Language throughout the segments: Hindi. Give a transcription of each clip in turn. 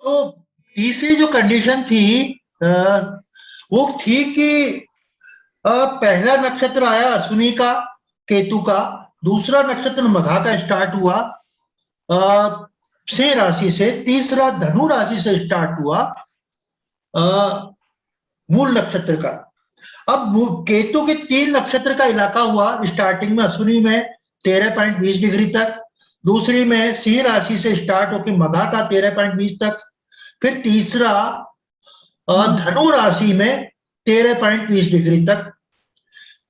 तो तीसरी जो कंडीशन थी अ, वो थी कि पहला नक्षत्र आया अश्विनी का, केतु का। दूसरा नक्षत्र मघा का स्टार्ट हुआ सिंह राशि से। तीसरा धनु राशि से स्टार्ट हुआ अ, मूल नक्षत्र का। अब केतु के 3 नक्षत्र का इलाका हुआ स्टार्टिंग में अश्विनी में 13.20 डिग्री तक, दूसरी में सिंह राशि से स्टार्ट होकर मघा का 13.20 तक, फिर तीसरा धनु राशि में 13.20 डिग्री तक।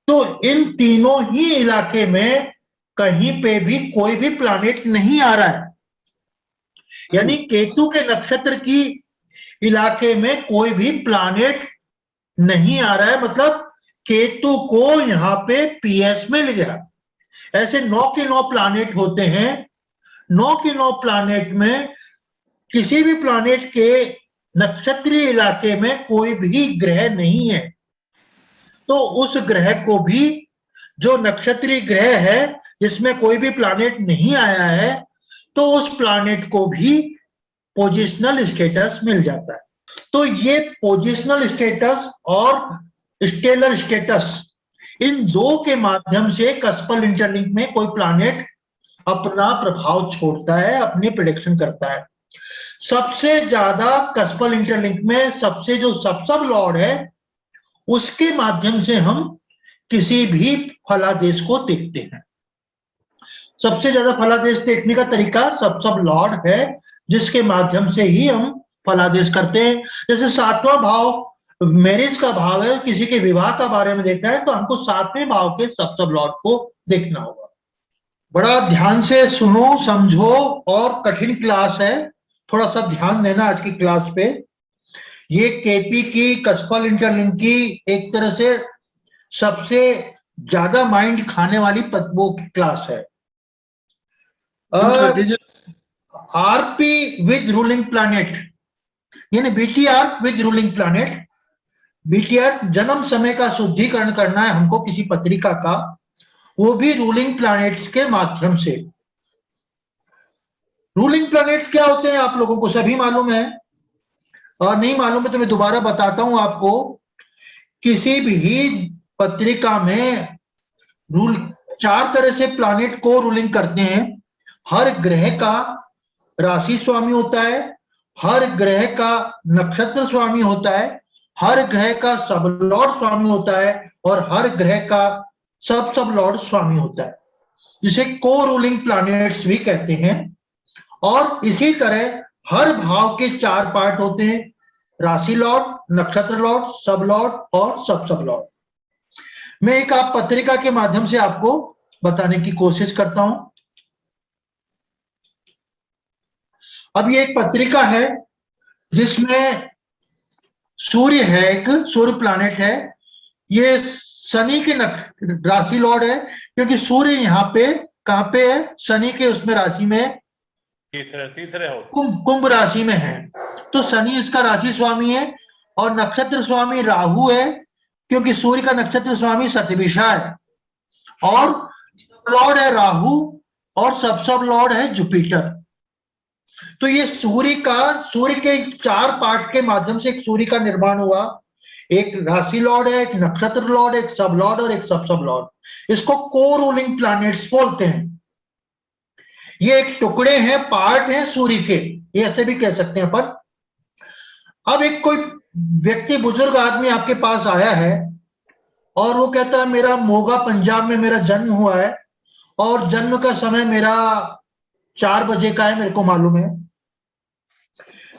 तो इन तीनों ही इलाके में कहीं पे भी कोई भी प्लानेट नहीं आ रहा है, यानी केतु के नक्षत्र की इलाके में कोई भी प्लानेट नहीं आ रहा है, मतलब केतु को यहां पे पीएस में ले गया। ऐसे 9 के 9 प्लानेट होते हैं। 9 के 9 प्लानेट में किसी भी प्लानेट के नक्षत्रीय इलाके में कोई भी ग्रह नहीं है, तो उस ग्रह को भी, जो नक्षत्रीय ग्रह है जिसमें कोई भी प्लानेट नहीं आया है, तो उस प्लानेट को भी पोजिशनल स्टेटस मिल जाता है। तो ये पोजिशनल स्टेटस और स्टेलर स्टेटस, इन दो के माध्यम से कस्पल इंटरलिंक में कोई प्लानेट अपना प्रभाव छोड़ता है, अपनी प्रेडिक्शन करता है। सबसे ज्यादा कस्पल इंटरलिंक में सबसे जो सब लॉर्ड है, उसके माध्यम से हम किसी भी फलादेश को देखते हैं। सबसे ज्यादा फलादेश देखने का तरीका सब लॉर्ड है, जिसके माध्यम से ही हम फलादेश करते हैं। जैसे 7वां भाव मैरिज का भाव है, किसी के विवाह का बारे में देखना है तो हमको 7वें भाव के सब लॉर्ड को देखना होगा। बड़ा ध्यान से सुनो, समझो, और कठिन क्लास है, थोड़ा सा ध्यान देना आज की क्लास पे। ये केपी की कस्पल इंटरलिंक की एक तरह से सबसे ज्यादा माइंड खाने वाली वो क्लास है। आरपी विद रूलिंग प्लैनेट, यानी BTR with ruling planet. BTR जन्म समय का शुद्धिकरण करना है हमको किसी पत्रिका का, वो भी रूलिंग प्लैनेट्स के माध्यम से। रूलिंग प्लैनेट्स क्या होते हैं आप लोगों को सभी मालूम है, और नहीं मालूम है तो मैं दोबारा बताता हूं आपको। किसी भी पत्रिका में रूल 4 तरह से प्लैनेट को रूलिंग करते हैं। हर ग्रह का राशि स्वामी होता है, हर ग्रह का नक्षत्र स्वामी होता है, हर ग्रह का सब लॉर्ड स्वामी होता है, और हर ग्रह का सब लॉर्ड स्वामी होता है, जिसे को रूलिंग प्लैनेट्स भी कहते हैं। और इसी तरह हर भाव के 4 पार्ट होते हैं, राशि लॉर्ड, नक्षत्र लॉर्ड, सब लॉर्ड और सब लॉर्ड। मैं एक आप पत्रिका के माध्यम से आपको बताने की कोशिश करता हूं। अब ये एक पत्रिका है जिसमें सूर्य है, एक सूर्य प्लैनेट है। ये शनि के राशि लॉर्ड है, क्योंकि सूर्य यहाँ पे कहां पे है, शनि के उसमें राशि में तीसरे हो, कुंभ राशि में है, तो शनि इसका राशि स्वामी है। और नक्षत्र स्वामी राहु है, क्योंकि सूर्य का नक्षत्र स्वामी शतभिषा है। और लॉर्ड है राहु, और सब लॉर्ड है जुपिटर। तो ये सूर्य के 4 पार्ट के माध्यम से एक सूर्य का निर्माण हुआ। एक राशि लॉर्ड है, एक नक्षत्र लॉर्ड, एक सब लॉर्ड और एक सब लॉर्ड। इसको को रूलिंग प्लैनेट्स बोलते हैं। ये एक टुकड़े हैं, पार्ट हैं सूर्य के, ये ऐसे भी कह सकते हैं अपन। अब एक कोई व्यक्ति, बुजुर्ग आदमी आपके पास आया है और वो कहता है मेरा मोगा पंजाब में मेरा जन्म हुआ है, और जन्म का समय मेरा 4 बजे का है, मेरे को मालूम है।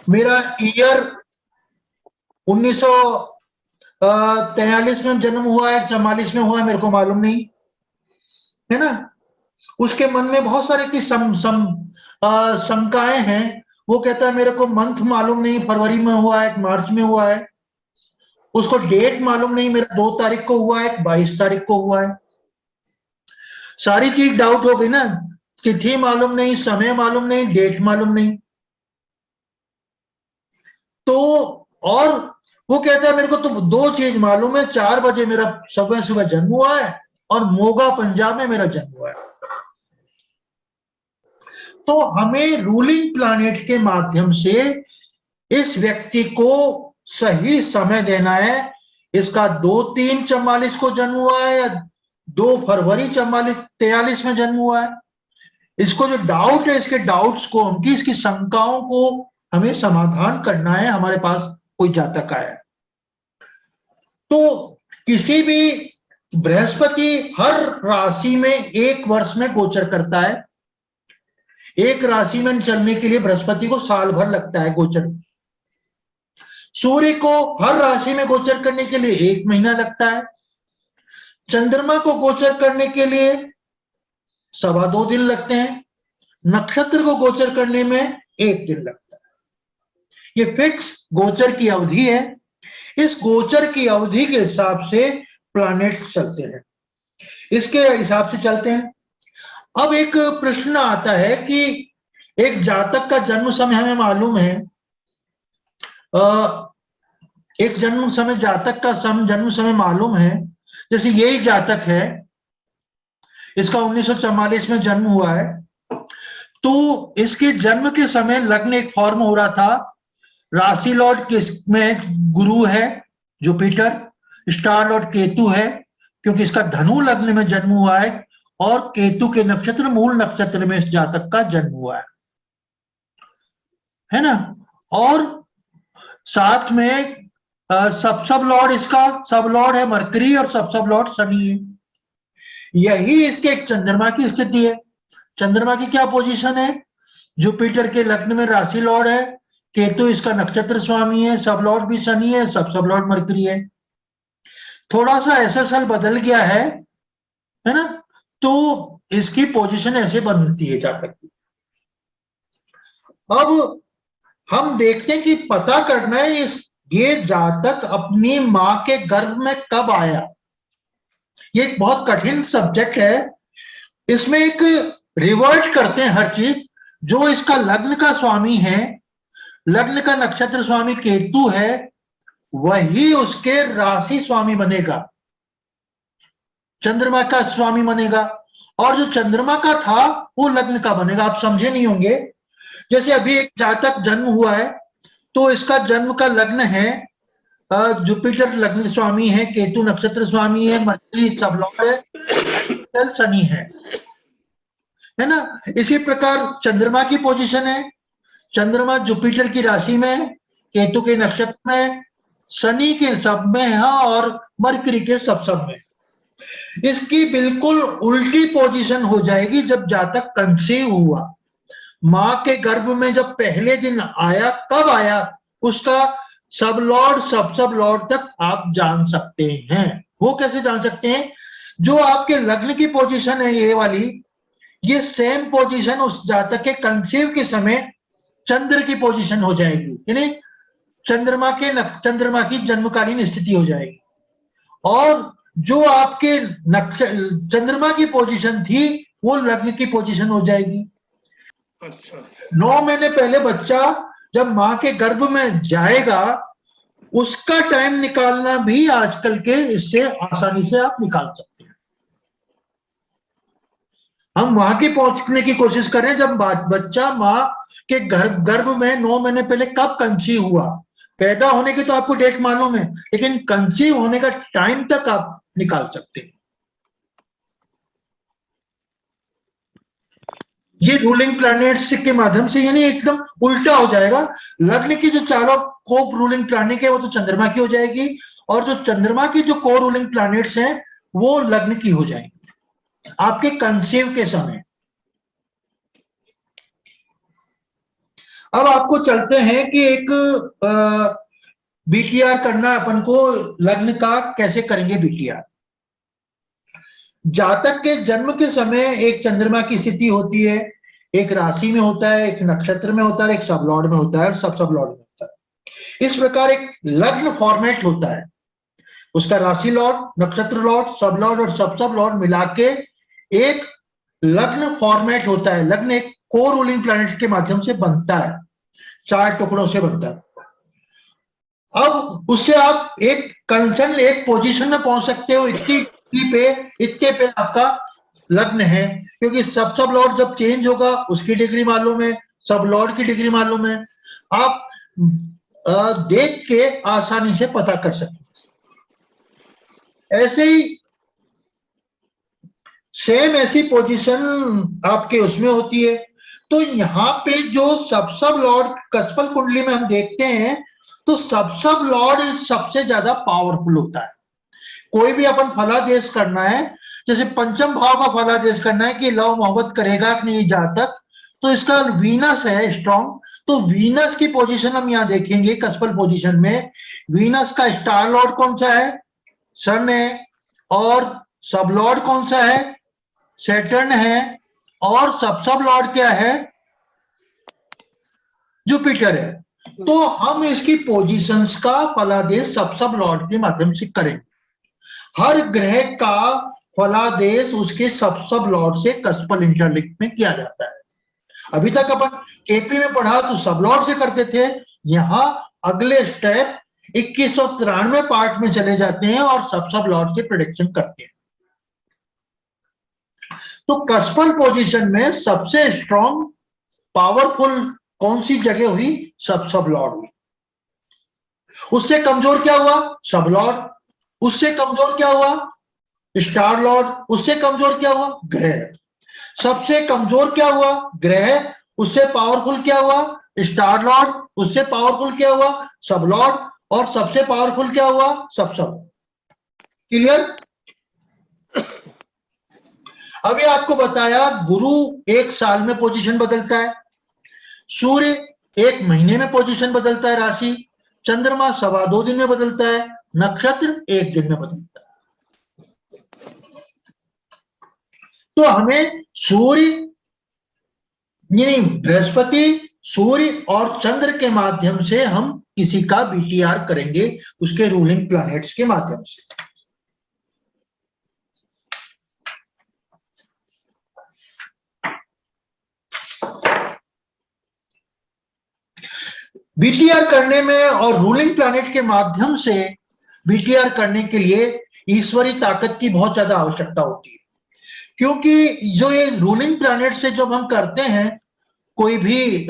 मेरा ईयर 1943 में जन्म हुआ है, 44 में हुआ है, मेरे को मालूम नहीं है ना। उसके मन में बहुत सारे की शंकाएं हैं। वो कहता है मेरे को मंथ मालूम नहीं, फरवरी में हुआ है, मार्च में हुआ है। उसको डेट मालूम नहीं, मेरा 2 तारीख को हुआ है, 22 तारीख को हुआ है। सारी चीज डाउट हो गई ना, तिथि मालूम नहीं, समय मालूम नहीं, डेट मालूम नहीं। तो और वो कहता है मेरे को तो 2 चीज मालूम है, 4 बजे मेरा सुबह जन्म हुआ है, और मोगा पंजाब में मेरा जन्म हुआ है। तो हमें रूलिंग प्लैनेट के माध्यम से इस व्यक्ति को सही समय देना है। इसका 2/3/44 को जन्म हुआ है या 2 फरवरी 43 में जन्म हुआ है, इसको जो डाउट है, इसके डाउट्स को, उनकी इसकी शंकाओं को हमें समाधान करना है। हमारे पास कोई जातक आया है तो किसी भी बृहस्पति हर राशि में एक वर्ष में गोचर करता है। एक राशि में चलने के लिए बृहस्पति को साल भर लगता है गोचर। सूर्य को हर राशि में गोचर करने के लिए 1 महीना लगता है। चंद्रमा को गोचर करने के लिए 2.25 दिन लगते हैं। नक्षत्र को गोचर करने में 1 दिन लगता है। ये फिक्स गोचर की अवधि है। इस गोचर की अवधि के हिसाब से प्लैनेट्स चलते हैं, इसके हिसाब से चलते हैं। अब एक प्रश्न आता है कि एक जातक का जन्म समय हमें मालूम है, एक जन्म समय जातक का जन्म समय मालूम है। जैसे यही जातक है, इसका 1944 में जन्म हुआ है, तो इसके जन्म के समय लग्न एक फॉर्म हो रहा था। राशि लॉर्ड किसमें गुरु है, जुपिटर। स्टार लॉर्ड केतु है, क्योंकि इसका धनु लग्न में जन्म हुआ है और केतु के नक्षत्र मूल नक्षत्र में इस जातक का जन्म हुआ है ना। और साथ में सब लॉर्ड, इसका सब लॉर्ड है मरकरी और सब लॉर्ड शनि है। यही इसके एक चंद्रमा की स्थिति है। चंद्रमा की क्या पोजीशन है, जुपिटर के लग्न में राशि लॉर्ड है, केतु इसका नक्षत्र स्वामी है, सब लॉर्ड भी शनि है, सब लॉर्ड मरकरी है। थोड़ा सा एसएसएल बदल गया है ना, तो इसकी पोजीशन ऐसे बनती है जातक की। अब हम देखते हैं कि पता करना है ये जातक अपनी मां के गर्भ में कब आया। ये एक बहुत कठिन सब्जेक्ट है। इसमें एक रिवर्ट करते हैं हर चीज। जो इसका लग्न का स्वामी है, लग्न का नक्षत्र स्वामी केतु है, वही उसके राशि स्वामी बनेगा, चंद्रमा का स्वामी बनेगा। और जो चंद्रमा का था वो लग्न का बनेगा। आप समझे नहीं होंगे। जैसे अभी एक जातक जन्म हुआ है, तो इसका जन्म का लग्न है, जुपिटर लग्न स्वामी है, केतु नक्षत्र स्वामी है, मरकरी सब लॉर्ड है, शनि है ना। इसी प्रकार चंद्रमा की पोजीशन है, चंद्रमा जुपिटर की राशि में, केतु के नक्षत्र में, शनि के सब में है और मरकरी के सब में। इसकी बिल्कुल उल्टी पोजीशन हो जाएगी जब जातक कंसीव हुआ। मां के गर्भ में जब पहले दिन आया, कब आया, उसका सब लॉर्ड तक आप जान सकते हैं। वो कैसे जान सकते हैं, जो आपके लग्न की पोजीशन है ये वाली, ये सेम पोजीशन उस जातक के कंसीव के समय चंद्र की पोजीशन हो जाएगी, यानी चंद्रमा की जन्मकालीन स्थिति हो जाएगी। और जो आपके चंद्रमा की पोजीशन थी वो लग्न की पोजीशन हो जाएगी। अच्छा, 9 महीने पहले बच्चा जब मां के गर्भ में जाएगा, उसका टाइम निकालना भी आजकल के इससे आसानी से आप निकाल सकते हैं। हम वहां की पहुंचने की कोशिश कर रहे हैं जब बच्चा मां के गर्भ में 9 महीने पहले कब कंसीव हुआ। पैदा होने की तो आपको डेट मालूम है, लेकिन कंसीव होने का टाइम तक आप निकाल सकते हैं। ये रूलिंग प्लैनेट्स के माध्यम से, यानी एकदम उल्टा हो जाएगा। लग्न की जो चारों को रूलिंग प्लैनेट है वो तो चंद्रमा की हो जाएगी, और जो चंद्रमा की जो को रूलिंग प्लैनेट्स हैं वो लग्न की हो जाएंगी आपके कंसीव के समय। अब आपको चलते हैं कि एक बीटीआर करना अपन को, लग्न का कैसे करेंगे बीटीआर। जातक के जन्म के समय एक चंद्रमा की स्थिति होती है, एक राशि में होता है, एक नक्षत्र में होता है, एक सब लॉर्ड में होता है और सब लॉर्ड में होता है। इस प्रकार एक लग्न फॉर्मेट होता है, उसका राशि लॉर्ड, नक्षत्र लॉर्ड, सब लॉर्ड और सब लॉर्ड मिला के एक लग्न फॉर्मेट होता है। लग्न एक को रूलिंग प्लैनेट के माध्यम से बनता है, 4 टुकड़ों से बनता है। अब उससे आप एक कंसर्न, एक पोजीशन में पहुंच सकते हो, इतने पे आपका लग्न है, क्योंकि सब लॉर्ड जब चेंज होगा उसकी डिग्री मालूम है, सब लॉर्ड की डिग्री मालूम है। आप देख के आसानी से पता कर सकें। ऐसे ही सेम ऐसी पोजीशन आपके उसमें होती है। तो यहाँ पे जो सब लॉर्ड कस्पल कुंडली में हम देखते हैं तो सब लॉर्ड सबसे ज्यादा पावरफुल होता है। कोई भी अपन फलादेश करना है, जैसे पंचम भाव का फलादेश करना है कि लव मोहब्बत करेगा कि नहीं जहां तक, तो इसका वीनस है स्ट्रॉन्ग। तो वीनस की पोजीशन हम यहाँ देखेंगे कस्पल पोजीशन में। वीनस का स्टार लॉर्ड कौन सा है? सन है। और सब लॉर्ड कौन सा है? सैटर्न है। और सब लॉर्ड क्या है? जुपिटर है। तो हम इसकी पोजीशंस का फलादेश सब लॉर्ड के माध्यम से करेंगे। हर ग्रह का फलादेश उसके सब लॉर्ड से कस्पल इंटरलिंक में किया जाता है। अभी तक अपन केपी में पढ़ा तो सब लॉर्ड से करते थे। यहां अगले स्टेप 2193 पार्ट में चले जाते हैं और सब लॉर्ड से प्रेडिक्शन करते हैं। तो कस्पल पोजीशन में सबसे स्ट्रॉन्ग पावरफुल कौन सी जगह हुई? सब लॉर्ड हुई। उससे कमजोर क्या हुआ? सब लॉर्ड। उससे कमजोर क्या हुआ? Star Lord. उससे कमजोर क्या हुआ? ग्रह। सबसे कमजोर क्या हुआ? ग्रह। उससे पावरफुल क्या हुआ? Star Lord. उससे पावरफुल क्या हुआ? सब लॉर्ड। और सबसे पावरफुल क्या हुआ? सब। क्लियर? अभी आपको बताया गुरु एक साल में पोजीशन बदलता है, सूर्य एक महीने में पोजीशन बदलता है राशि, चंद्रमा 2.25 दिन में बदलता है, नक्षत्र 1 दिन में बदलता है। तो हमें सूर्य यानी बृहस्पति, सूर्य और चंद्र के माध्यम से हम किसी का बीटीआर करेंगे, उसके रूलिंग प्लैनेट्स के माध्यम से। बीटीआर करने में और रूलिंग प्लैनेट के माध्यम से बीटीआर करने के लिए ईश्वरी ताकत की बहुत ज्यादा आवश्यकता होती है। क्योंकि जो ये रूलिंग प्लैनेट से जब हम करते हैं कोई भी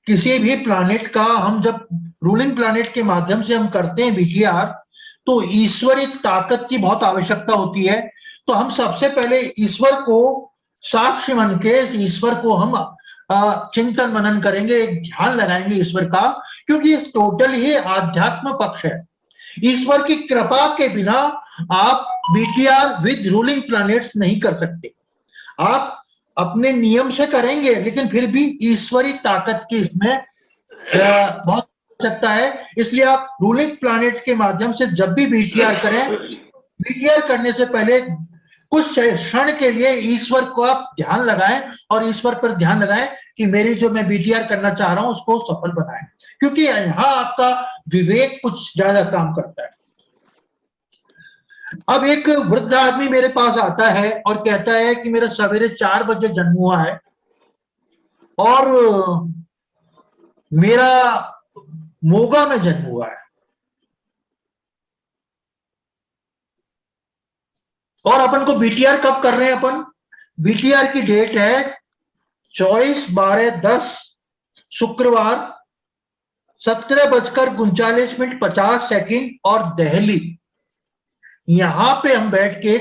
किसी भी प्लैनेट का, हम जब रूलिंग प्लैनेट के माध्यम से हम करते हैं बीटीआर, तो ईश्वरी ताकत की बहुत आवश्यकता होती है। तो हम सबसे पहले ईश्वर को साक्ष्य मन के ईश्वर को हम चिंतन मनन करेंगे, एक ध्यान लगाएंगे ईश्वर का, क्योंकि ये टोटल ही आध्यात्म पक्ष है। ईश्वर की कृपा के बिना आप बीटीआर विद रूलिंग प्लैनेट्स नहीं कर सकते। आप अपने नियम से करेंगे, लेकिन फिर भी ईश्वरी ताकत की इसमें बहुत आवश्यकता है। इसलिए आप रूलिंग प्लैनेट के माध्यम से जब भी बीटीआर करें, बीटीआर करने से पहले कुछ क्षण के लिए ईश्वर को आप ध्यान लगाएं और ईश्वर पर ध्यान लगाएं कि मेरी जो मैं बीटीआर करना चाह रहा हूं उसको सफल बनाएं, क्योंकि यहां आपका विवेक कुछ ज्यादा काम करता है। अब एक वृद्ध आदमी मेरे पास आता है और कहता है कि मेरा सवेरे 4 बजे जन्म हुआ है और मेरा मोगा में जन्म हुआ है, और अपन को बीटीआर कब कर रहे हैं? अपन बीटीआर की डेट है 24/12/10 शुक्रवार 17:39:50 और दिल्ली। यहां पे हम बैठ के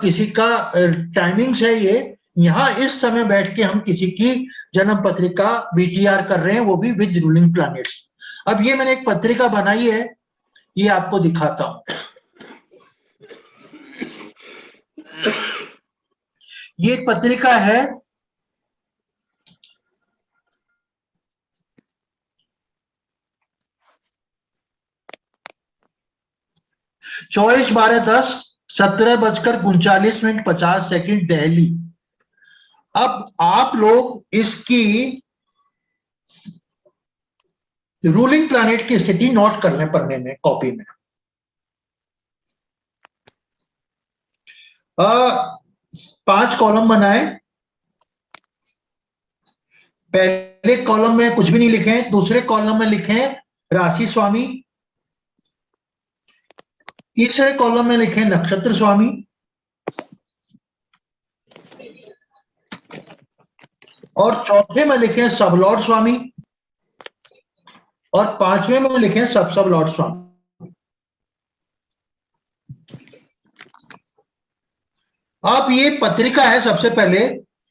किसी का टाइमिंग्स है ये, यहां इस समय बैठ के हम किसी की जन्म पत्रिका बीटीआर कर रहे हैं, वो भी विद रूलिंग प्लैनेट्स। अब ये मैंने एक पत्रिका बनाई है, ये आपको दिखाता हूं। ये एक पत्रिका है, चौबीस 12/10 17:39:50 दिल्ली। अब आप लोग इसकी रूलिंग प्लैनेट की स्थिति नोट कर लें पढ़ने में, कॉपी में। 5 कॉलम बनाए। पहले कॉलम में कुछ भी नहीं लिखे, दूसरे कॉलम में लिखे राशि स्वामी, तीसरे कॉलम में लिखे नक्षत्र स्वामी, और चौथे में लिखे सब लॉर्ड स्वामी। और 5वें में लिखें सब लॉर्ड स्वामी। अब ये पत्रिका है, सबसे पहले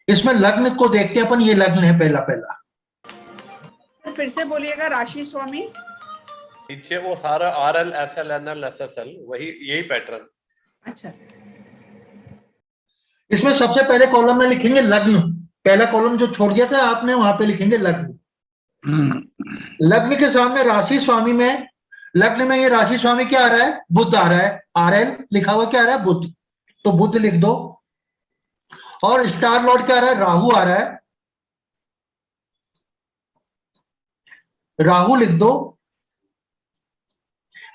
इसमें लग्न को देखते हैं अपन। ये लग्न है पहला पहला। फिर से बोलिएगा। राशि स्वामी नीचे वो सारा RL SL NL SSL वही यही पैटर्न। अच्छा, इसमें सबसे पहले कॉलम में लिखेंगे लग्न। पहला कॉलम जो छोड़ दिया था आपने वहां पे लिखेंगे लग्न। लग्न के सामने राशि स्वामी में, लग्न में ये राशि स्वामी क्या आ रहा है? बुध आ रहा है। RL लिखा हुआ क्या आ रहा है? बुध। तो बुध लिख दो। और स्टार लॉर्ड क्या आ रहा है? राहु आ रहा है। राहु लिख दो।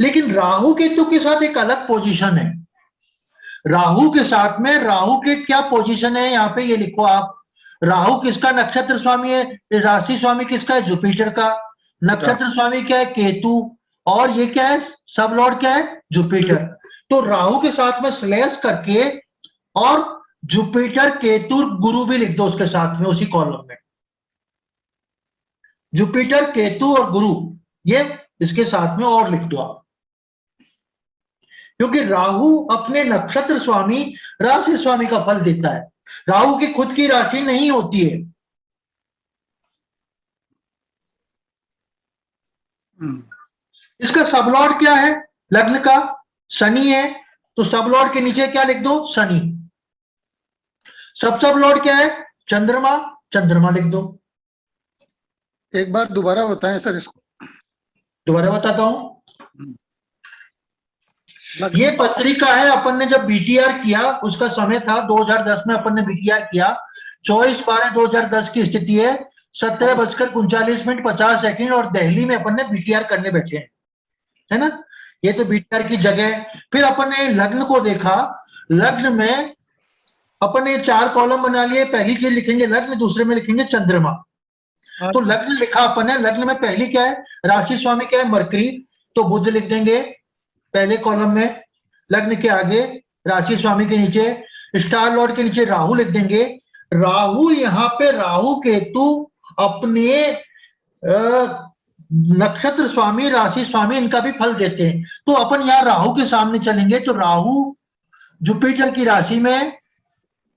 लेकिन राहु केतु के साथ एक अलग पोजीशन है। राहु के साथ में, राहु के क्या पोजीशन है यहां पे ये लिखो आप। राहु किसका नक्षत्र स्वामी है? राशि स्वामी किसका है? जुपिटर का। नक्षत्र स्वामी क्या है? केतु। और ये क्या है? सब लॉर्ड क्या है? जुपिटर। तो राहु के साथ में स्लैश करके और जुपिटर केतु गुरु भी लिख दो उसके साथ में, उसी कॉलम में। जुपिटर केतु और गुरु ये इसके साथ में और लिख दो आप, क्योंकि राहु अपने नक्षत्र स्वामी राशि स्वामी का फल देता है। राहु की खुद की राशि नहीं होती है। इसका सब लॉर्ड क्या है? लग्न का शनि है। तो सब लॉर्ड के नीचे क्या लिख दो? शनि। सब लॉर्ड क्या है? चंद्रमा। चंद्रमा लिख दो। एक बार दोबारा बताएं सर इसको। दोबारा बताता हूं। ये पत्रिका है, अपन ने जब BTR किया उसका समय था 2010 में अपन ने BTR किया। 24/12/2010 की स्थिति है। 17:39:50 और दिल्ली में अपन ने BTR करने बैठे हैं, है ना। ये तो BTR की जगह। फिर अपन ने लग्न को देखा। लग्न में अपन ने 4 कॉलम बना लिए। पहली चीज लिखेंगे लग्न, दूसरे में लिखेंगे चंद्रमा। तो लग्न लिखा अपन ने। लग्न में पहली क्या है? राशि स्वामी क्या है? मरकरी। तो बुध लिख देंगे पहले कॉलम में। लग्न के आगे राशि स्वामी के नीचे स्टार लॉर्ड के नीचे राहु लिख देंगे। राहु यहां पे राहु केतु अपने नक्षत्र स्वामी राशि स्वामी इनका भी फल देते हैं। तो अपन यहां राहु के सामने चलेंगे तो राहु जुपिटर की राशि में,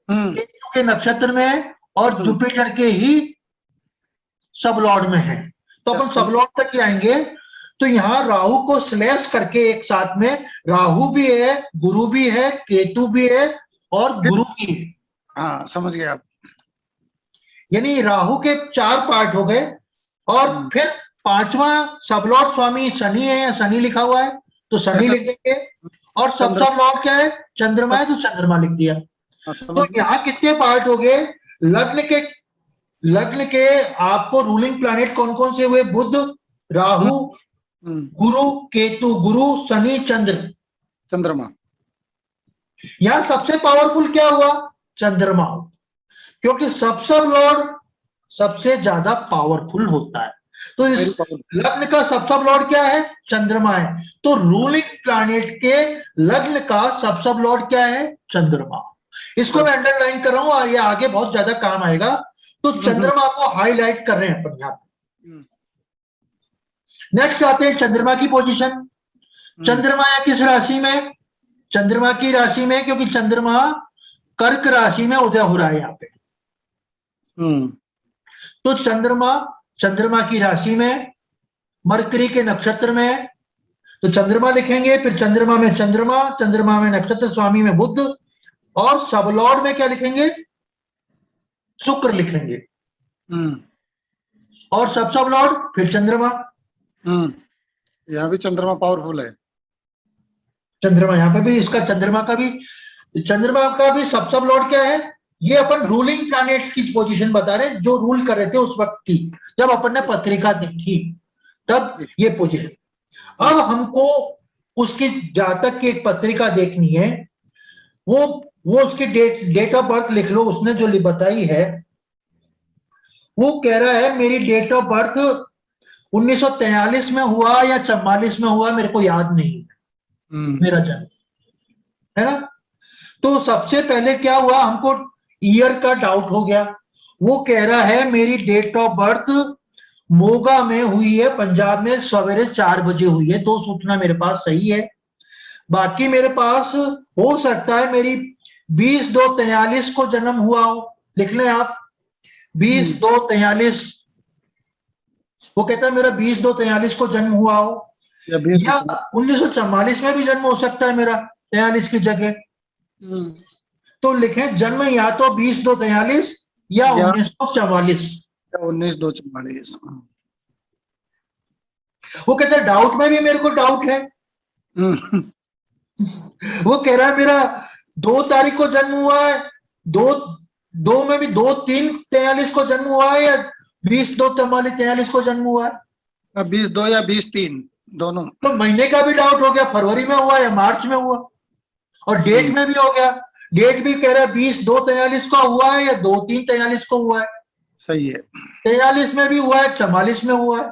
केतु के नक्षत्र में और जुपिटर के ही सब लॉर्ड में है। तो अपन सब लॉर्ड तक ही आएंगे। तो यहां राहु को स्लैश करके एक साथ में राहु भी है, गुरु भी है, केतु भी है और गुरु भी है। हाँ, समझ गए आप। यानी राहु के 4 पार्ट हो गए। और फिर 5वां सब लॉर्ड स्वामी शनि है, या शनि लिखा हुआ है तो शनि लिख देंगे। और सब लॉर्ड क्या है? चंद्रमा है, तो चंद्रमा लिख दिया। तो यहाँ कितने पार्ट हो गए? लग्न के आपको रूलिंग प्लैनेट कौन कौन से हुए? बुध, राहु, गुरु, केतु, गुरु, शनि, चंद्रमा। यहां सबसे पावरफुल क्या हुआ? चंद्रमा। क्योंकि सब लॉर्ड सबसे ज्यादा पावरफुल होता है। तो इस लग्न का सब लॉर्ड क्या है? चंद्रमा है। तो रूलिंग प्लैनेट के लग्न का सब लॉर्ड क्या है? चंद्रमा। इसको मैं अंडरलाइन कर रहा हूं, ये आगे बहुत ज्यादा काम आएगा। तो चंद्रमा को हाईलाइट कर रहे हैं अपन यहां पे। नेक्स्ट आते हैं चंद्रमा की पोजीशन। चंद्रमा है किस राशि में? चंद्रमा की राशि में, क्योंकि चंद्रमा कर्क राशि में उदय हो रहा है यहाँ पे। तो चंद्रमा की राशि में, मरकरी के नक्षत्र में। तो चंद्रमा लिखेंगे। फिर चंद्रमा में नक्षत्र स्वामी में बुध। और सब लॉर्ड में क्या लिखेंगे? शुक्र लिखेंगे। और सब लॉर्ड फिर चंद्रमा। यहाँ भी चंद्रमा पावरफुल है। चंद्रमा यहाँ पे भी, इसका चंद्रमा का भी सब लॉर्ड क्या है? ये अपन रूलिंग प्लैनेट्स की पोजीशन बता रहे हैं, जो रूल कर रहे थे उस वक्त की, जब अपन ने पत्रिका देखी तब ये पोजीशन। अब हमको उसकी जातक की एक पत्रिका देखनी है। वो उसकी डेट ऑफ बर्थ लिख लो। उसने जो बताई है वो कह रहा है मेरी डेट ऑफ बर्थ 1943 में हुआ या 44 में हुआ, मेरे को याद नहीं मेरा जन्म, है ना। तो सबसे पहले क्या हुआ, हमको ईयर का डाउट हो गया। वो कह रहा है मेरी डेट ऑफ बर्थ मोगा में हुई है, पंजाब में सवेरे 4 बजे हुई है। तो सूचना मेरे पास सही है। बाकी मेरे पास हो सकता है मेरी 20/2/43 को जन्म हुआ हो, लिख लें आप 20/2/43। वो कहता है मेरा 20/2/43 को जन्म हुआ हो, या 20 या 1944 में भी जन्म हो सकता है मेरा 43 की जगह। तो लिखें जन्म या तो 20/2/43 या या 1944। 19/2/44। वो कहता है डाउट में भी मेरे को डाउट है। वो कह रहा है मेरा 2 तारीख को जन्म हुआ है, दो में भी 2/3/43 को जन्म हुआ है, या 20/2/43 को जन्म हुआ है। 20/2 या 20/3 दोनों। तो महीने का भी डाउट हो गया, फरवरी में हुआ या मार्च में हुआ, और डेट में भी हो गया। डेट भी कह रहा है 20/2/43 को हुआ है या 2/3/43 को हुआ है। सही है। 43 में भी हुआ है, 44 में हुआ है।